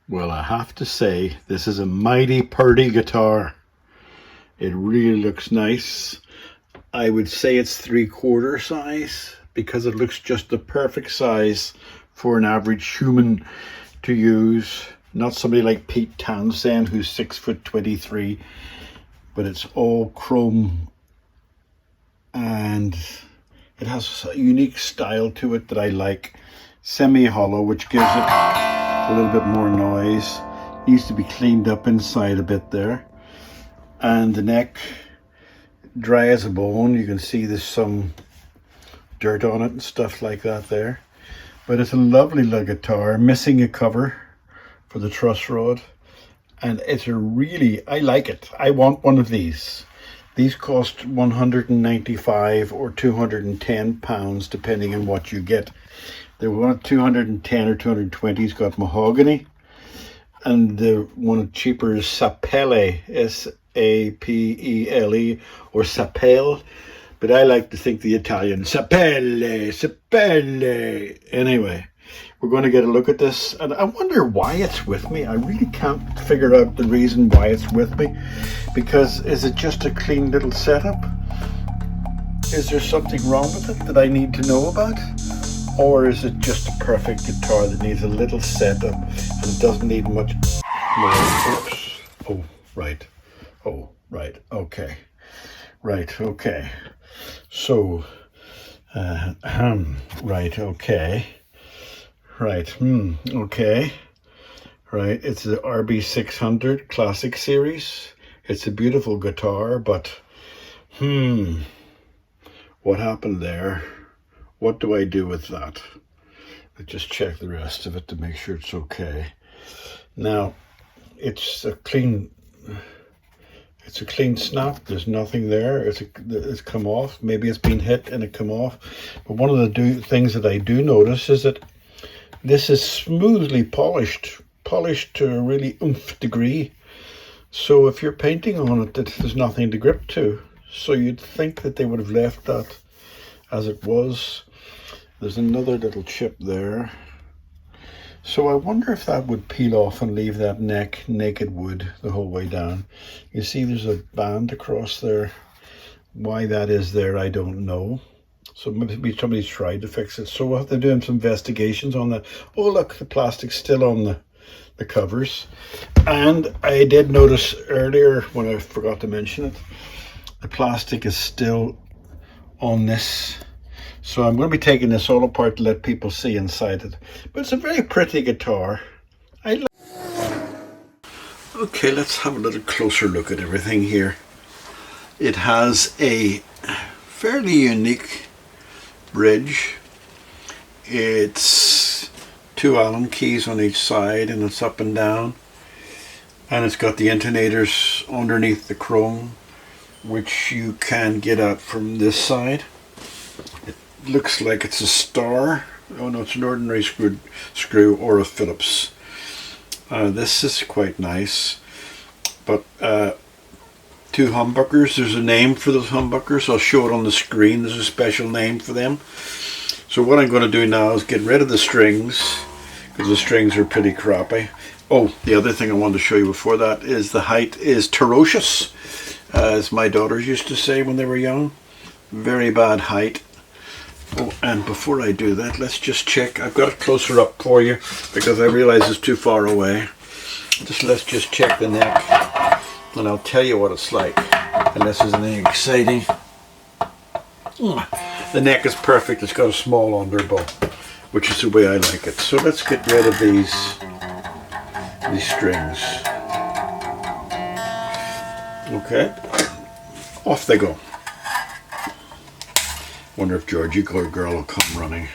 Well, I have to say, this is a mighty purty guitar. It really looks nice. I would say it's 3/4 size because it looks just the perfect size for an average human to use. Not somebody like Pete Townsend who's 6'23", but it's all chrome and it has a unique style to it that I like. Semi-hollow, which gives it a little bit more noise. Needs to be cleaned up inside a bit there. And the neck, dry as a bone. You can see there's some dirt on it and stuff like that there. But it's a lovely little guitar, missing a cover for the truss rod. And it's a really, I like it. I want one of these. These cost £195 or £210, depending on what you get. The one at 210 or 220's got mahogany, and the one cheaper is Sapele, S-A-P-E-L-E, or Sapele, but I like to think the Italian, Sapele, Sapele. Anyway, we're going to get a look at this, and I wonder why it's with me. I really can't figure out the reason why it's with me, because is it just a clean little setup? Is there something wrong with it that I need to know about? Or is it just a perfect guitar that needs a little setup and it doesn't need much more? Oops. Oh, right. Oh, right. Okay. Right. Okay. So, right. Okay. Right. Okay. Right. It's the RB-600 Classic Series. It's a beautiful guitar, but, what happened there? What do I do with that? I just check the rest of it to make sure it's okay. Now, it's a clean snap. There's nothing there. It's come off. Maybe it's been hit and it come off. But one of the things that I do notice is that this is smoothly polished to a really oomph degree. So if you're painting on it, there's nothing to grip to. So you'd think that they would have left that as it was. There's another little chip there. So I wonder if that would peel off and leave that neck naked wood the whole way down. You see there's a band across there. Why that is there, I don't know. So maybe somebody's tried to fix it. So we'll have to do some investigations on that. Oh look, the plastic's still on the covers. And I did notice earlier when I forgot to mention it, the plastic is still on this. So I'm going to be taking this all apart to let people see inside it. But it's a very pretty guitar. Okay, let's have a little closer look at everything here. It has a fairly unique bridge. It's 2 Allen keys on each side and it's up and down. And it's got the intonators underneath the chrome, which you can get out from this side. It looks like it's a star. Oh no, it's an ordinary screw or a Phillips. This is quite nice. But 2 humbuckers. There's a name for those humbuckers. I'll show it on the screen. There's a special name for them. So what I'm going to do now is get rid of the strings, because the strings are pretty crappy. Oh, the other thing I wanted to show you before that is the height is ferocious, as my daughters used to say when they were young. Very bad height. Oh, and before I do that, let's just check. I've got it closer up for you because I realize it's too far away. Let's just check the neck and I'll tell you what it's like, unless there's anything exciting. The neck is perfect. It's got a small underbow, which is the way I like it. So let's get rid of these strings. Okay, off they go. Wonder if Georgie girl will come running.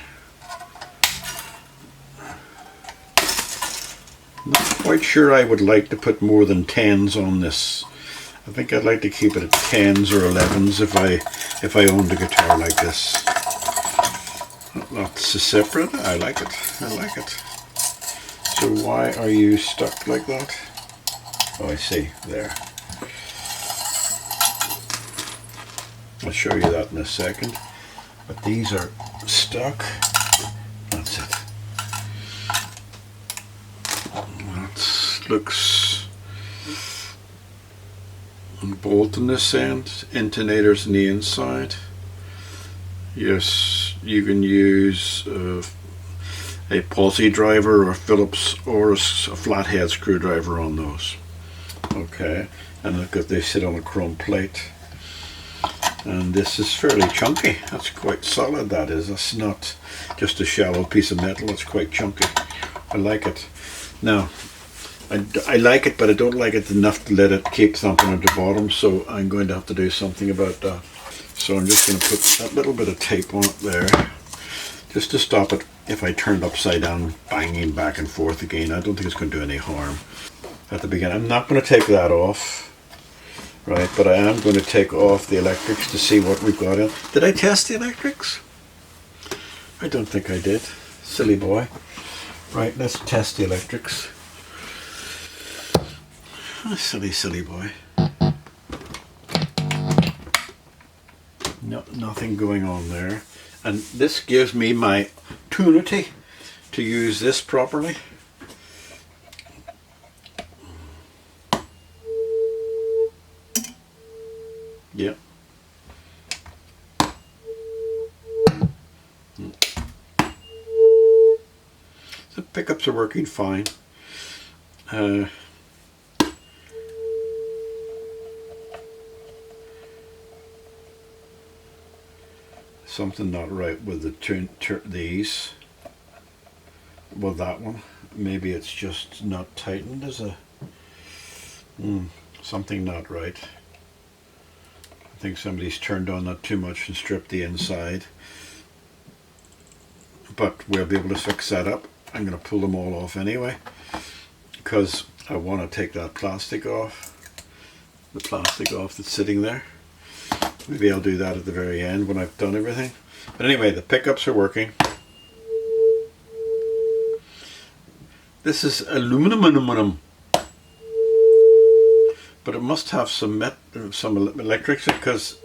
Not quite sure I would like to put more than 10s on this. I think I'd like to keep it at 10s or 11s if I owned a guitar like this. Lots separate. I like it. I like it. So why are you stuck like that? Oh, I see. There. I'll show you that in a second. But these are stuck. That's it. That's looks bolt on this end, intonators on the inside. Yes, you can use a Pulsey driver or Phillips or a flathead screwdriver on those. Okay, and look at they sit on a chrome plate. And this is fairly chunky. That's quite solid, that is. That's not just a shallow piece of metal, it's quite chunky. I like it. Now, I like it, but I don't like it enough to let it keep thumping at the bottom, so I'm going to have to do something about that. So I'm just going to put a little bit of tape on it there, just to stop it if I turned upside down, banging back and forth again. I don't think it's going to do any harm at the beginning. I'm not going to take that off. Right, but I am going to take off the electrics to see what we've got in. Did I test the electrics? I don't think I did. Silly boy. Right, let's test the electrics. Oh, silly boy. No, nothing going on there. And this gives me my opportunity to use this properly. Yep. The pickups are working fine. Something not right with these. Well, that one. Maybe it's just not tightened as a... something not right. I think somebody's turned on that too much and stripped the inside, but we'll be able to fix that up. I'm going to pull them all off anyway because I want to take that plastic off, the plastic off that's sitting there. Maybe I'll do that at the very end when I've done everything. But anyway, the pickups are working. This is aluminum. But it must have some electrics because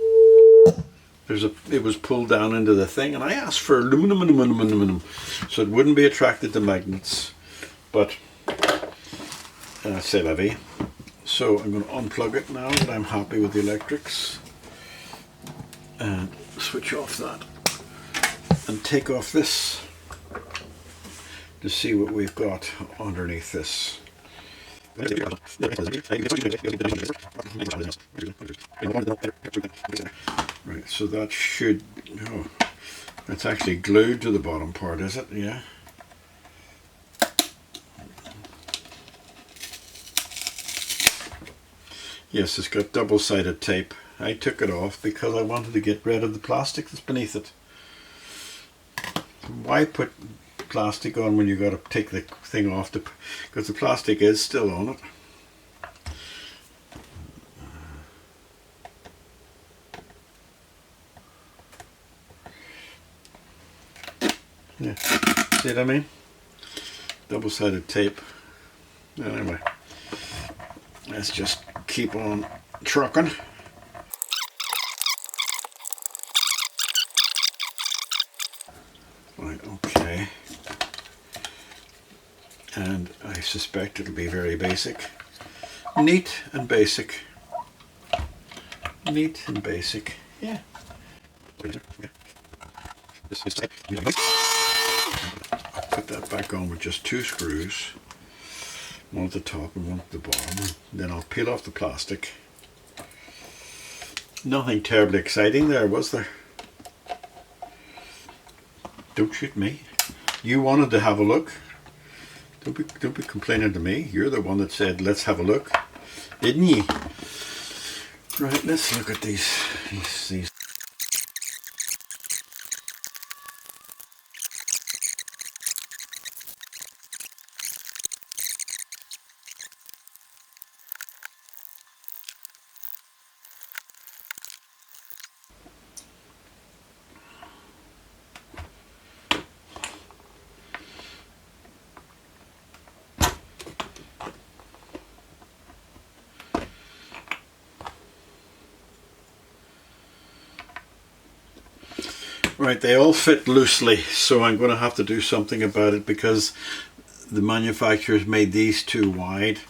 it was pulled down into the thing, and I asked for aluminum, so it wouldn't be attracted to magnets. But c'est la vie. So I'm going to unplug it now that I'm happy with the electrics, and switch off that, and take off this to see what we've got underneath this. Right, so that should... Oh, it's actually glued to the bottom part, is it? Yeah. Yes, it's got double-sided tape. I took it off because I wanted to get rid of the plastic that's beneath it. Why put plastic on when you got to take the thing off, because the plastic is still on it. Yeah, see what I mean? Double-sided tape. Anyway, let's just keep on trucking. Right, okay. And I suspect it'll be very basic. Neat and basic. Neat and basic. Yeah. I'll put that back on with just 2 screws. One at the top and one at the bottom. Then I'll peel off the plastic. Nothing terribly exciting there, was there? Don't shoot me. You wanted to have a look. Don't be complaining to me. You're the one that said, let's have a look. Didn't ye? Right, let's look at these. Right, they all fit loosely, so I'm going to have to do something about it because the manufacturers made these too wide.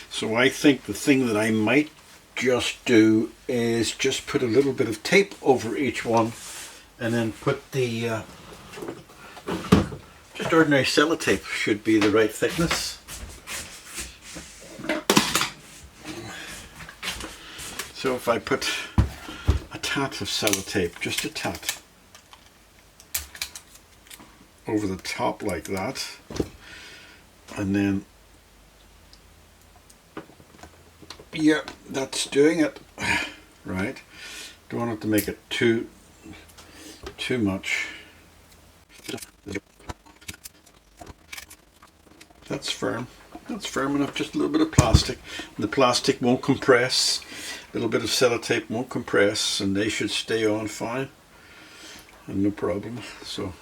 So I think the thing that I might just do is just put a little bit of tape over each one, and then put the just ordinary sellotape should be the right thickness. So if I put a tat of sellotape, just a tat, over the top like that, and then, yeah, that's doing it. Right, don't want it to make it too much. That's firm. That's firm enough. Just a little bit of plastic. The plastic won't compress. A little bit of sellotape won't compress, and they should stay on fine, and no problem. So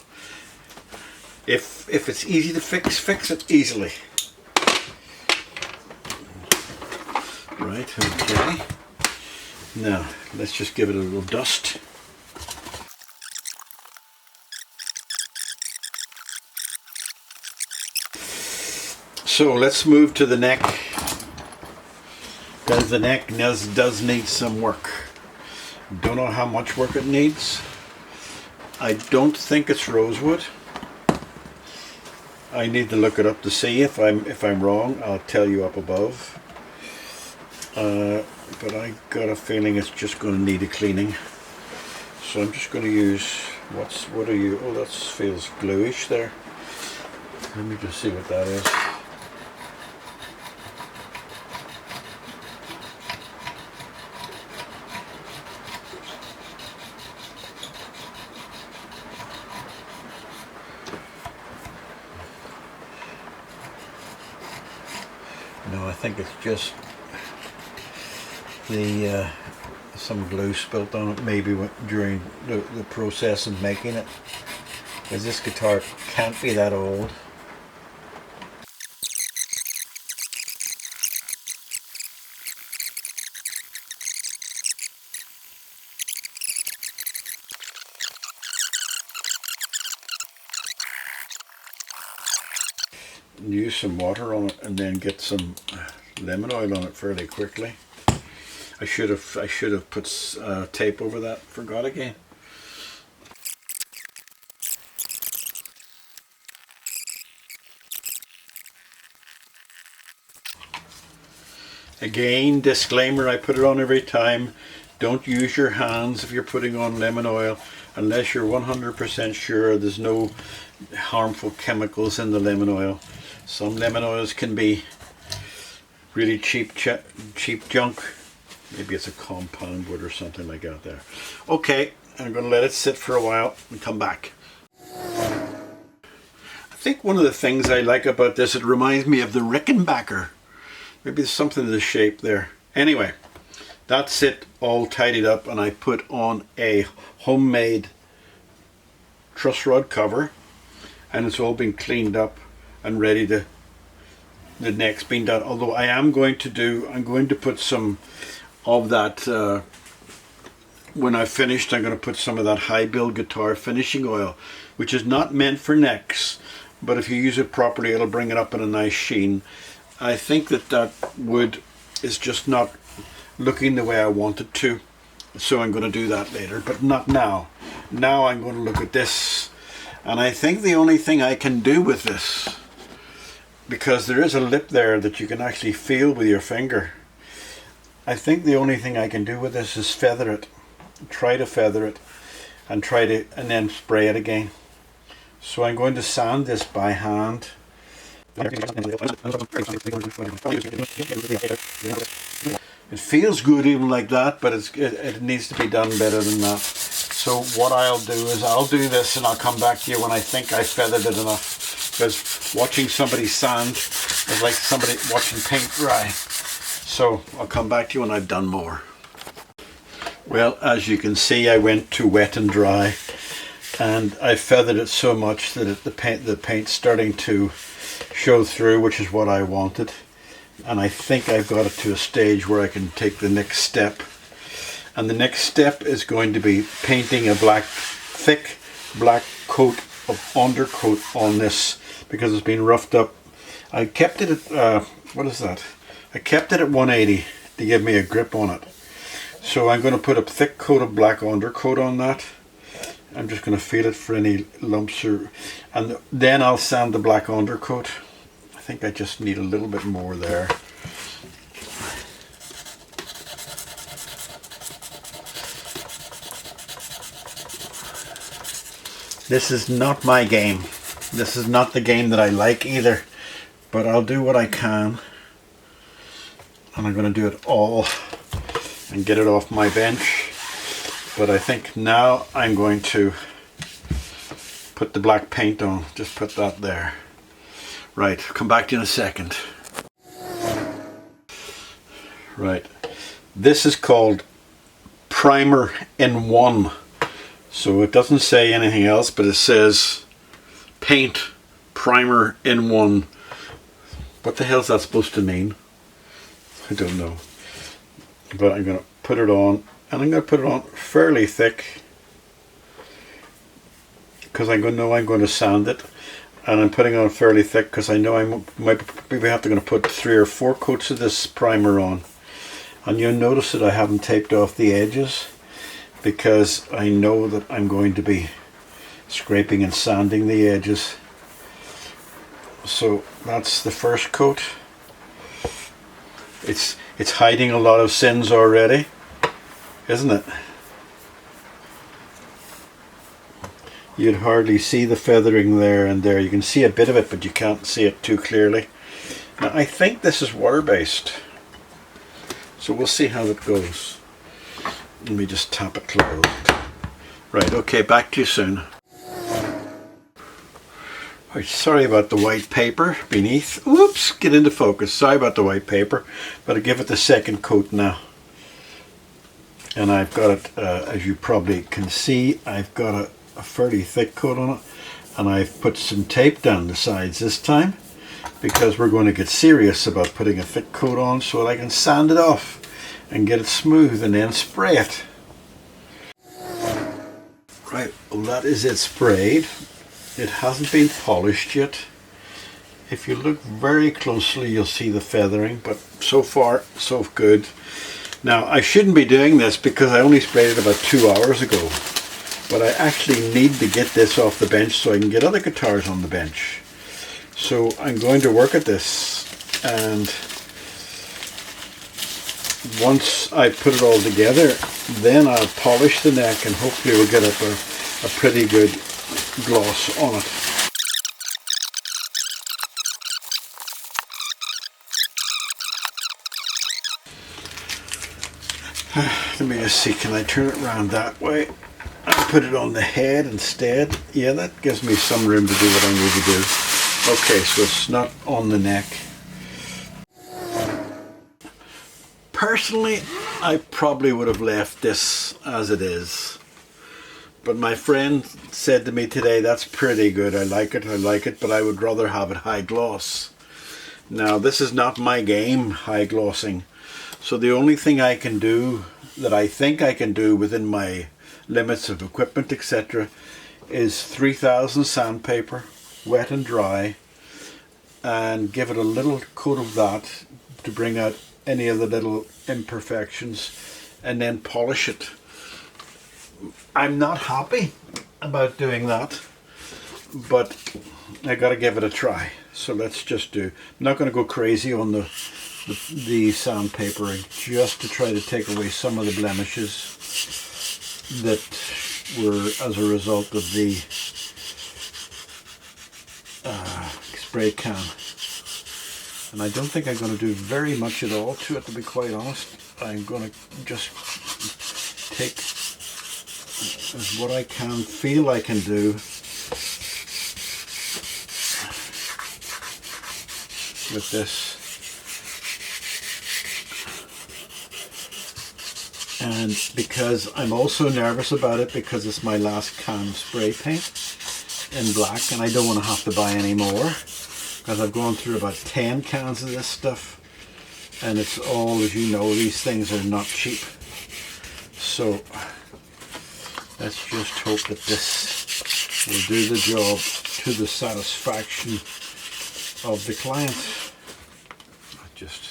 if it's easy to fix it easily. Right, okay. Now let's just give it a little dust. So let's move to the neck, because the neck does need some work. Don't know how much work it needs. I don't think it's rosewood. I need to look it up to see. If I'm wrong, I'll tell you up above. But I got a feeling it's just going to need a cleaning. So I'm just going to use what are you? Oh, that feels gluish there. Let me just see what that is. No, I think it's just the some glue spilt on it, maybe during the process of making it, because this guitar can't be that old. Use some water on it and then get some lemon oil on it fairly quickly. I should have put tape over that. Forgot again. Again, disclaimer, I put it on every time. Don't use your hands if you're putting on lemon oil unless you're 100% sure there's no harmful chemicals in the lemon oil. Some lemon oils can be really cheap junk. Maybe it's a compound wood or something like that there. Okay, I'm going to let it sit for a while and come back. I think one of the things I like about this, it reminds me of the Rickenbacker. Maybe there's something to the shape there. Anyway, that's it all tidied up, and I put on a homemade truss rod cover, and it's all been cleaned up and ready to, the neck's been done. Although I'm going to put some of that, when I've finished, I'm going to put some of that high build guitar finishing oil, which is not meant for necks, but if you use it properly, it'll bring it up in a nice sheen. I think that wood is just not looking the way I want it to, so I'm going to do that later, but not now. Now I'm going to look at this, and I think the only thing I can do with this, because there is a lip there that you can actually feel with your finger, I think the only thing I can do with this is feather it. Try to feather it and then spray it again. So I'm going to sand this by hand. It feels good even like that, but it needs to be done better than that. So what I'll do is I'll do this and I'll come back to you when I think I feathered it enough. Because watching somebody sand is like somebody watching paint dry. So I'll come back to you when I've done more. Well, as you can see, I went to wet and dry, and I feathered it so much that the paint's starting to show through, which is what I wanted. And I think I've got it to a stage where I can take the next step. And the next step is going to be painting a thick black coat of undercoat on this, because it's been roughed up. I kept it at, what is that? I kept it at 180 to give me a grip on it. So I'm going to put a thick coat of black undercoat on that. I'm just going to feel it for any lumps, and then I'll sand the black undercoat. I think I just need a little bit more there. This is not my game. This is not the game that I like either, but I'll do what I can, and I'm going to do it all and get it off my bench. But I think now I'm going to put the black paint on. Just put that there. Right, come back to you in a second. Right, this is called primer in one. So it doesn't say anything else, but it says paint primer in one. What the hell is that supposed to mean? I don't know. But I'm going to put it on, and I'm going to put it on fairly thick, because I know I'm going to sand it. And I'm putting it on fairly thick because I know I might maybe have to put 3 or 4 coats of this primer on. And you'll notice that I haven't taped off the edges, because I know that I'm going to be scraping and sanding the edges. So that's the first coat. It's hiding a lot of sins already, isn't it? You'd hardly see the feathering there and there. You can see a bit of it, but you can't see it too clearly. Now I think this is water-based, so we'll see how it goes. Let me just tap it closed. Right, okay, back to you soon. Right, sorry about the white paper beneath. Oops, get into focus. Sorry about the white paper, but I'll give it the second coat now. And I've got it, as you probably can see, I've got a fairly thick coat on it, and I've put some tape down the sides this time, because we're going to get serious about putting a thick coat on so that I can sand it off and get it smooth and then spray it. Right, well, that is it sprayed. It hasn't been polished yet. If you look very closely, you'll see the feathering, but so far so good. Now I shouldn't be doing this because I only sprayed it about 2 hours ago, but I actually need to get this off the bench so I can get other guitars on the bench. So I'm going to work at this, and once I put it all together, then I'll polish the neck and hopefully we'll get a pretty good gloss on it. Let me just see, can I turn it around that way? I'll put it on the head instead. Yeah, that gives me some room to do what I need to do. Okay, so it's not on the neck. Personally, I probably would have left this as it is. But my friend said to me today, that's pretty good, I like it, but I would rather have it high gloss. Now, this is not my game, high glossing. So the only thing I can do, that I think I can do within my limits of equipment, etc., is 3000 sandpaper, wet and dry, and give it a little coat of that to bring out any of the little imperfections, and then polish it. I'm not happy about doing that, but I gotta give it a try. So let's just do, I'm not going to go crazy on the sandpapering, just to try to take away some of the blemishes that were as a result of the spray can. And I don't think I'm going to do very much at all to it, to be quite honest. I'm going to just take what I can feel I can do with this. And because I'm also nervous about it, because it's my last can of spray paint in black, and I don't want to have to buy any more, because I've gone through about 10 cans of this stuff, and it's all, as you know, these things are not cheap. So let's just hope that this will do the job to the satisfaction of the client. Just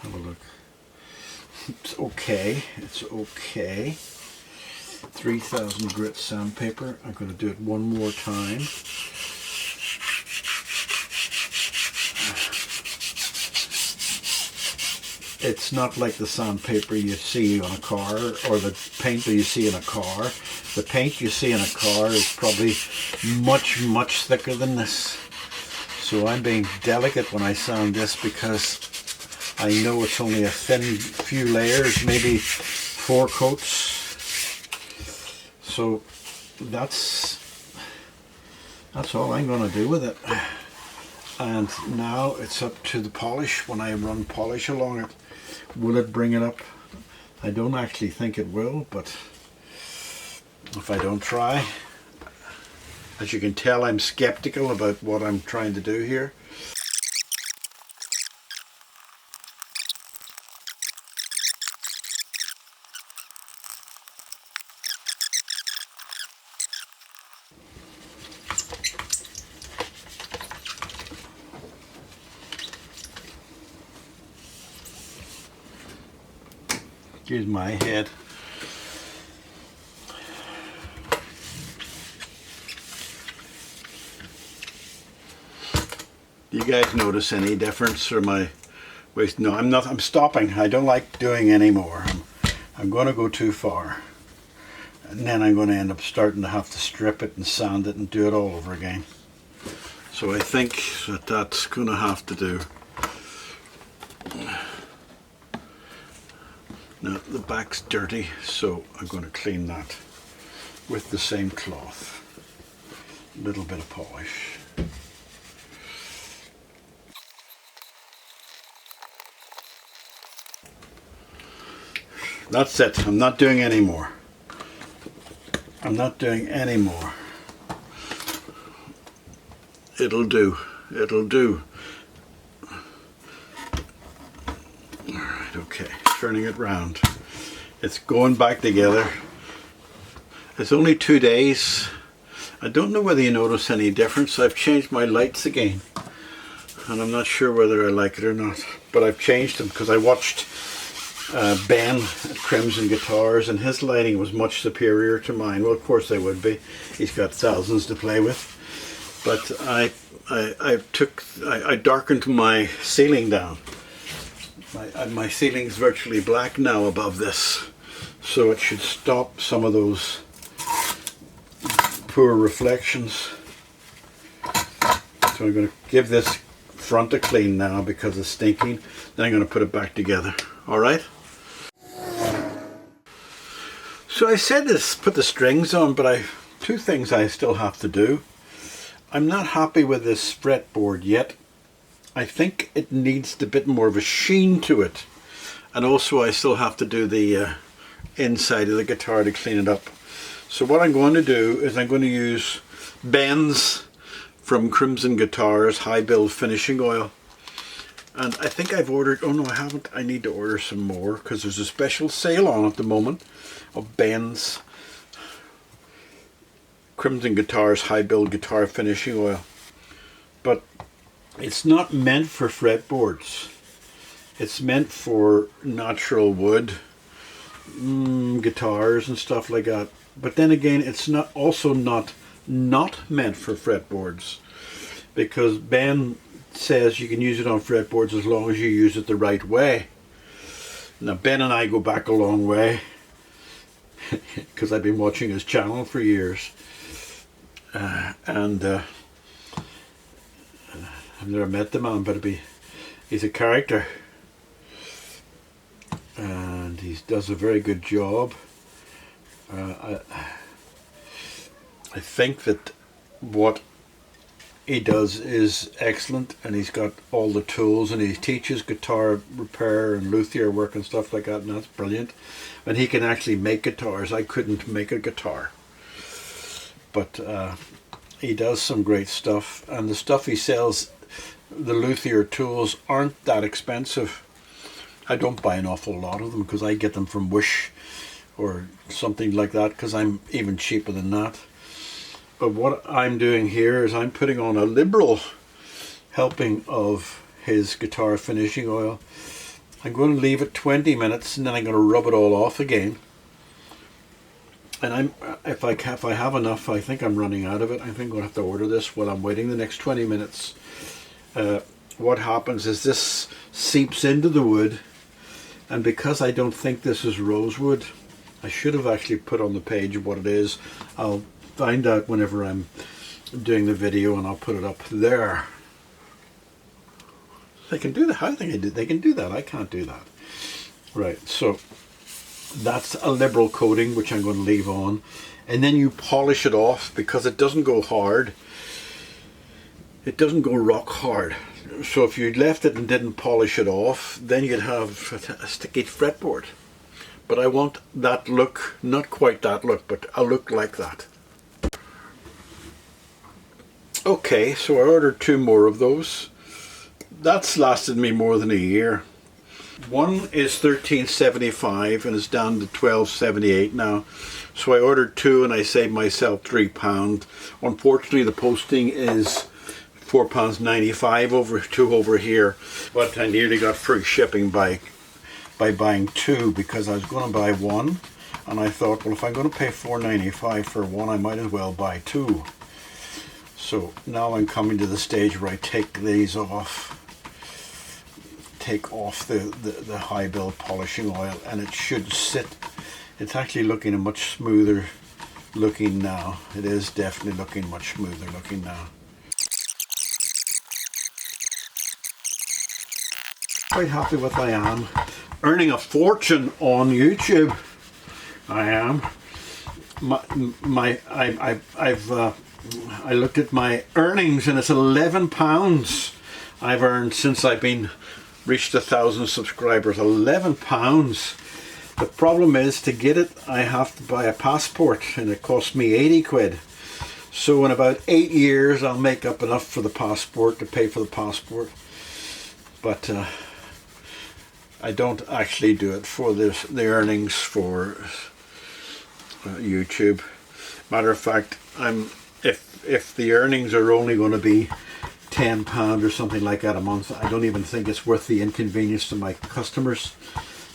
Have a look. It's okay. It's okay. 3000 grit sandpaper. I'm going to do it one more time. It's not like the sandpaper you see on a car or the paint that you see in a car. The paint you see in a car is probably much, much thicker than this. So I'm being delicate when I sand this because I know it's only a thin few layers, maybe 4 coats. So that's all I'm going to do with it. And now it's up to the polish. When I run polish along it, will it bring it up? I don't actually think it will, but if I don't try. As you can tell, I'm skeptical about what I'm trying to do here. Here's my head. Do you guys notice any difference or my waist? No, I'm not. I'm stopping. I don't like doing any more. I'm going to go too far. And then I'm going to end up starting to have to strip it and sand it and do it all over again. So I think that that's going to have to do. Now the back's dirty, so I'm going to clean that with the same cloth. A little bit of polish. That's it. I'm not doing any more. I'm not doing any more. It'll do. It'll do. Alright, okay. Turning it round. It's going back together. It's only 2 days. I don't know whether you notice any difference. I've changed my lights again. And I'm not sure whether I like it or not. But I've changed them because I watched Ben at Crimson Guitars, and his lighting was much superior to mine. Well, of course they would be. He's got thousands to play with. But I darkened my ceiling down. My ceiling's virtually black now above this, so it should stop some of those poor reflections. So I'm going to give this front a clean now because it's stinking. Then I'm going to put it back together. Alright? So I said this, put the strings on, but two things I still have to do. I'm not happy with this fretboard yet. I think it needs a bit more of a sheen to it. And also I still have to do the inside of the guitar to clean it up. So what I'm going to do is I'm going to use Ben's from Crimson Guitars High Build Finishing Oil. And I think I've ordered, oh no I haven't, I need to order some more because there's a special sale on at the moment of Ben's Crimson Guitars High Build Guitar Finishing Oil. But it's not meant for fretboards. It's meant for natural wood guitars and stuff like that. But then again, it's also not meant for fretboards, because Ben says you can use it on fretboards as long as you use it the right way. Now Ben and I go back a long way because I've been watching his channel for years, and I've never met the man, but he's a character, and he does a very good job. I think that what he does is excellent, and he's got all the tools, and he teaches guitar repair and luthier work and stuff like that, and that's brilliant. And he can actually make guitars. I couldn't make a guitar, but he does some great stuff, and the stuff he sells, the luthier tools, aren't that expensive. I don't buy an awful lot of them because I get them from Wish or something like that, because I'm even cheaper than that. But what I'm doing here is I'm putting on a liberal helping of his guitar finishing oil, I'm going to leave it 20 minutes and then I'm going to rub it all off again. And if I have enough, I think I'm running out of it. I think I'm going to have to order this while I'm waiting the next 20 minutes. What happens is this seeps into the wood, and because I don't think this is rosewood, I should have actually put on the page what it is. I'll find out whenever I'm doing the video and I'll put it up there. They can do that. How do they can do that? I can't do that. Right, so that's a liberal coating which I'm going to leave on, and then you polish it off because it doesn't go hard. It doesn't go rock hard. So if you left it and didn't polish it off, then you'd have a sticky fretboard. But I want that look, not quite that look, but a look like that. Okay, so I ordered 2 more of those. That's lasted me more than a year. One is $13.75 and it's down to $12.78 now. So I ordered 2 and I saved myself £3. Unfortunately, the posting is £4.95 over here, but I nearly got free shipping by buying 2 because I was going to buy 1, and I thought, well, if I'm going to pay $4.95 for 1, I might as well buy 2. So now I'm coming to the stage where I take these off, take off the high build polishing oil, and it should sit. It's actually looking much smoother looking now. It is definitely looking much smoother looking now. Quite happy with I am. Earning a fortune on YouTube. I am. I looked at my earnings and it's £11 I've earned since I've reached 1,000 subscribers. £11. The problem is, to get it I have to buy a passport and it costs me 80 quid. So in about 8 years I'll make up enough for the passport to pay for the passport. But I don't actually do it for the earnings for YouTube. Matter of fact, if the earnings are only going to be £10 or something like that a month, I don't even think it's worth the inconvenience to my customers,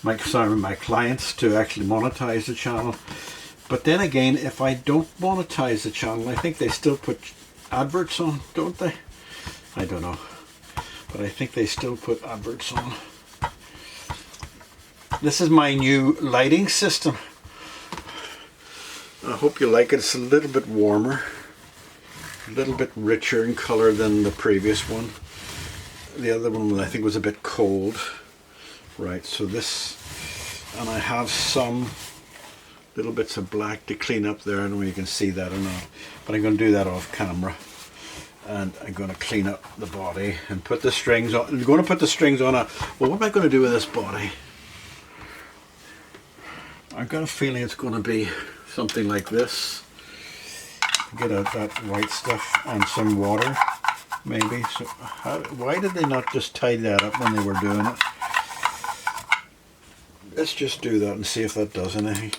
my clients, to actually monetize the channel. But then again, if I don't monetize the channel, I think they still put adverts on, don't they? I don't know, but I think they still put adverts on. This is my new lighting system. I hope you like it. It's a little bit warmer, a little bit richer in color than the previous one. The other one I think was a bit cold. Right, so this, and I have some little bits of black to clean up there. I don't know if you can see that or not, but I'm going to do that off camera. And I'm going to clean up the body and put the strings on. I'm going to put the strings on well, what am I going to do with this body? I've got a feeling it's going to be something like this. Get out that white stuff and some water, maybe. So why did they not just tidy that up when they were doing it? Let's just do that and see if that does anything.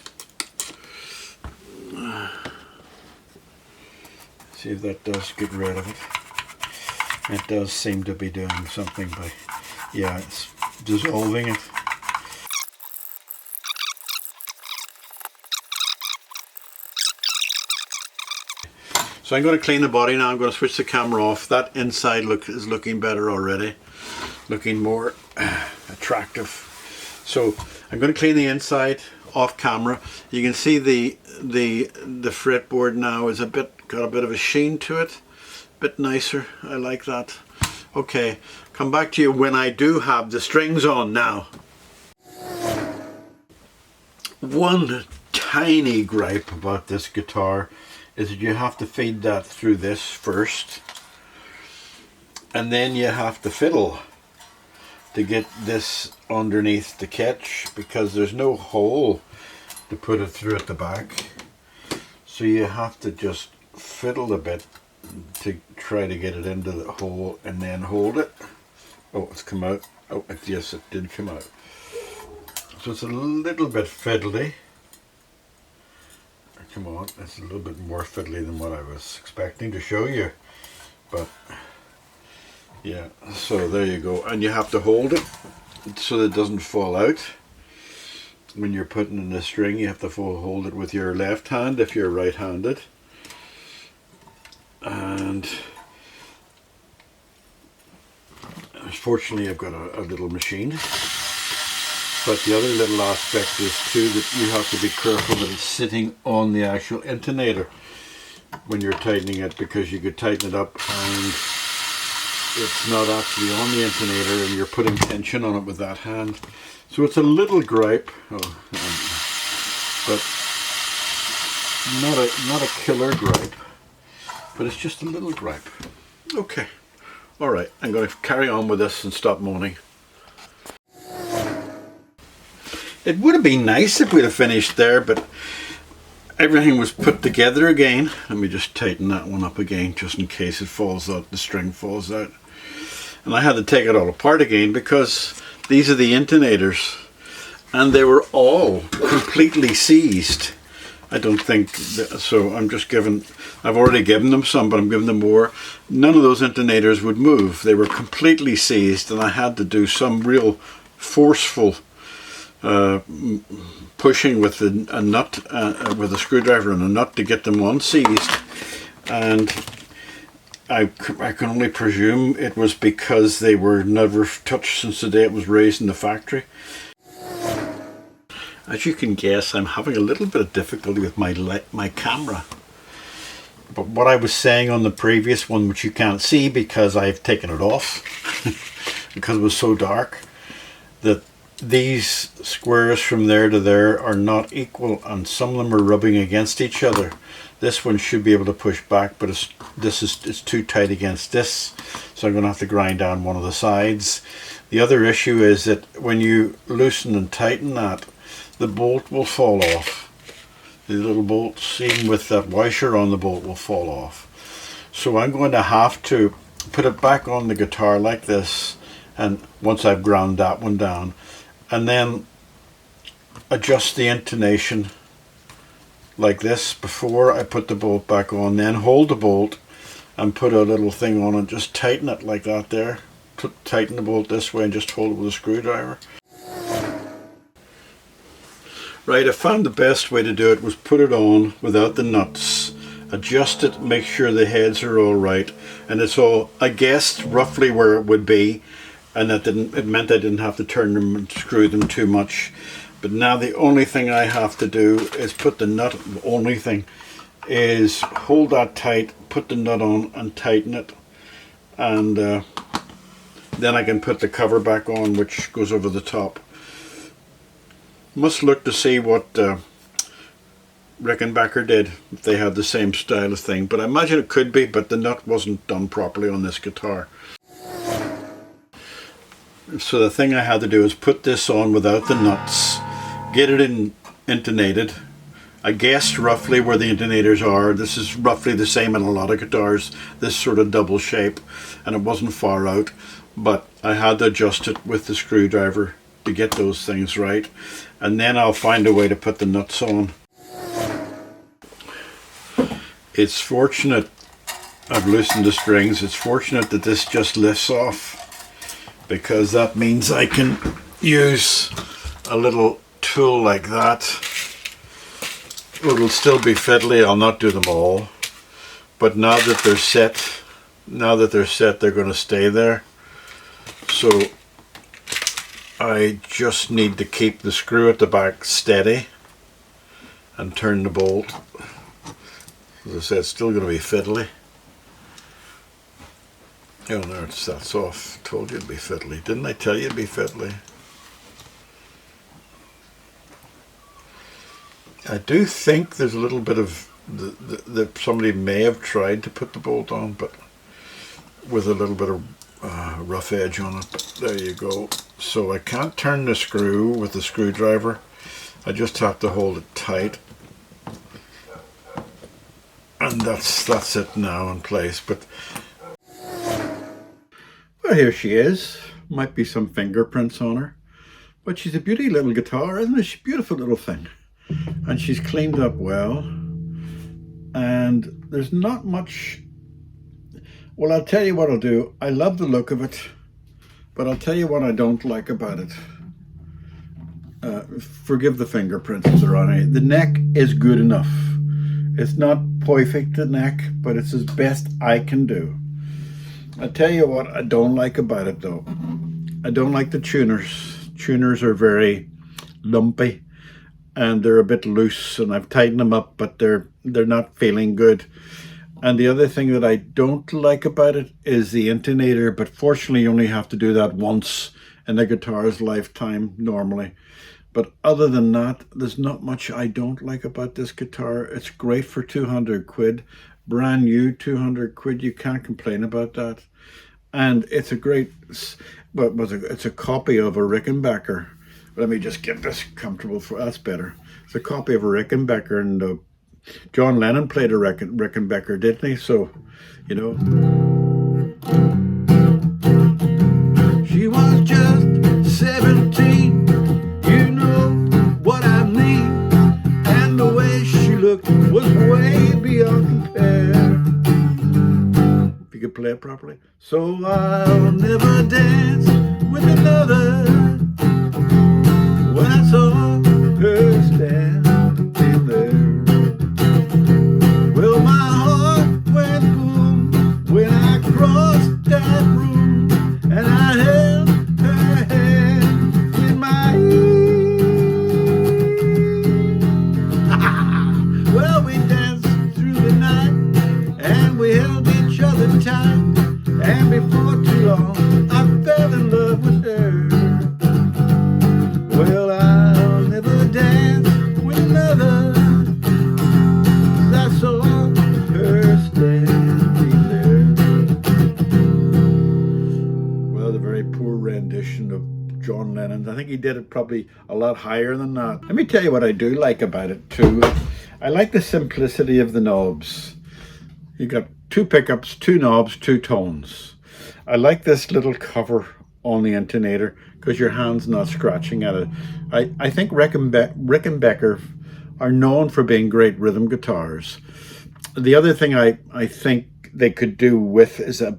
See if that does get rid of it. It does seem to be doing something by, yeah, it's dissolving it. So I'm going to clean the body now. I'm going to switch the camera off. That inside look is looking better already, looking more attractive. So I'm going to clean the inside off camera. You can see the fretboard now is got a bit of a sheen to it, a bit nicer. I like that. Okay, come back to you when I do have the strings on now. One tiny gripe about this guitar is that you have to feed that through this first, and then you have to fiddle to get this underneath the catch, because there's no hole to put it through at the back. So you have to just fiddle a bit to try to get it into the hole and then hold it. Oh, it's come out. Oh, yes, it did come out. So it's a little bit fiddly. Come on, it's a little bit more fiddly than what I was expecting to show you. But yeah, so there you go. And you have to hold it so that it doesn't fall out. When you're putting in the string, you have to hold it with your left hand if you're right-handed. And fortunately I've got a little machine. But the other little aspect is too that you have to be careful that it's sitting on the actual intonator when you're tightening it, because you could tighten it up and it's not actually on the intonator and you're putting tension on it with that hand. So it's a little gripe, but not a killer gripe, but it's just a little gripe. Okay, all right, I'm going to carry on with this and stop moaning. It would have been nice if we'd have finished there, but everything was put together again. Let me just tighten that one up again, just in case it falls out, the string falls out. And I had to take it all apart again because these are the intonators, and they were all completely seized. I don't think that, so I've already given them some, but I'm giving them more. None of those intonators would move. They were completely seized, and I had to do some real forceful pushing with a nut, with a screwdriver and a nut to get them unseized. And I can only presume it was because they were never touched since the day it was raised in the factory. As you can guess, I'm having a little bit of difficulty with my camera. But what I was saying on the previous one, which you can't see because I've taken it off because it was so dark, that these squares from there to there are not equal, and some of them are rubbing against each other. This one should be able to push back, but it's too tight against this, so I'm going to have to grind down one of the sides. The other issue is that when you loosen and tighten that, the bolt will fall off. The little bolts, even with that washer on, the bolt will fall off. So I'm going to have to put it back on the guitar like this, and once I've ground that one down, and then adjust the intonation like this before I put the bolt back on, then hold the bolt and put a little thing on and just tighten it like that there. Tighten the bolt this way and just hold it with a screwdriver. Right, I found the best way to do it was put it on without the nuts, adjust it, make sure the heads are all right, and it's all, I guessed, roughly where it would be, and it meant I didn't have to turn them and screw them too much. But now the only thing I have to do is put the nut, the only thing is hold that tight, put the nut on and tighten it, and then I can put the cover back on, which goes over the top. Must look to see what Rickenbacker did, if they had the same style of thing, but I imagine it could be, but the nut wasn't done properly on this guitar. So the thing I had to do is put this on without the nuts, get it intonated. I guessed roughly where the intonators are. This is roughly the same in a lot of guitars, this sort of double shape, and it wasn't far out, but I had to adjust it with the screwdriver to get those things right, and then I'll find a way to put the nuts on. It's fortunate I've loosened the strings. It's fortunate that this just lifts off, because that means I can use a little tool like that. It'll still be fiddly, I'll not do them all, but now that they're set, they're going to stay there. So I just need to keep the screw at the back steady and turn the bolt. As I said, it's still going to be fiddly. Oh no, that's off. Told you it'd be fiddly. Didn't I tell you it'd be fiddly? I do think there's a little bit of that somebody may have tried to put the bolt on, but with a little bit of rough edge on it. But there you go. So I can't turn the screw with the screwdriver. I just have to hold it tight, and that's it now in place. But well, here she is. Might be some fingerprints on her, but she's a beauty little guitar, isn't it? She's a beautiful little thing, and she's cleaned up well, and there's not much. Well, I'll tell you what I'll do. I love the look of it. But I'll tell you what I don't like about it. Forgive the fingerprints if they're on it. The neck is good enough. It's not perfect, the neck, but it's as best I can do. I'll tell you what I don't like about it though. I don't like the tuners. Tuners are very lumpy and they're a bit loose, and I've tightened them up, but they're not feeling good. And the other thing that I don't like about it is the intonator, but fortunately you only have to do that once in the guitar's lifetime normally. But other than that, there's not much I don't like about this guitar. It's great for 200 quid. Brand new 200 quid. You can't complain about that. And it's a great, but it's a copy of a Rickenbacker. Let me just get this comfortable for, that's better. It's a copy of a Rickenbacker, and John Lennon played a Rickenbacker, didn't he? So, you know. She was just 17. You know what I mean, and the way she looked was way beyond compare. If you could play it properly. So I'll never dance with another. When I saw her standing there, well, my heart went boom when I crossed that room, and I held her hand in my Well, we danced through the night, and we held each other tight, and before too long, I fell in love with her. Well, I'll never dance with another, 'cause I saw her standing there. Well, a very poor rendition of John Lennon. I think he did it probably a lot higher than that. Let me tell you what I do like about it too. I like the simplicity of the knobs. You got 2 pickups, 2 knobs, 2 tones. I like this little cover on the intonator because your hand's not scratching at it. I think Rickenbacker are known for being great rhythm guitars. The other thing I think they could do with is a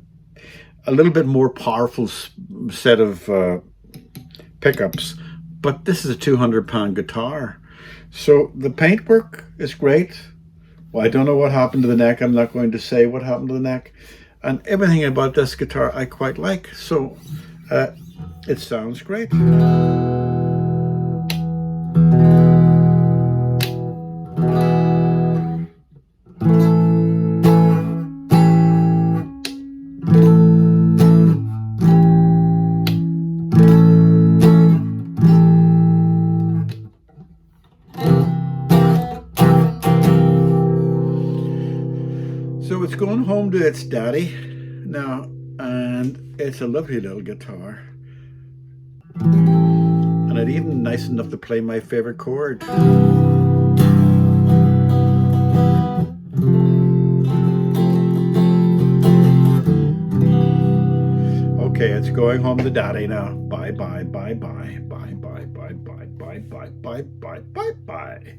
little bit more powerful set of pickups, but this is a £200 guitar. So the paintwork is great. Well, I don't know what happened to the neck. I'm not going to say what happened to the neck. And everything about this guitar I quite like. So it sounds great. So it's going home to its daddy now, and it's a lovely little guitar. And it's even nice enough to play my favorite chord. Okay, it's going home to daddy now. Bye bye bye bye bye bye bye bye bye bye bye bye bye bye.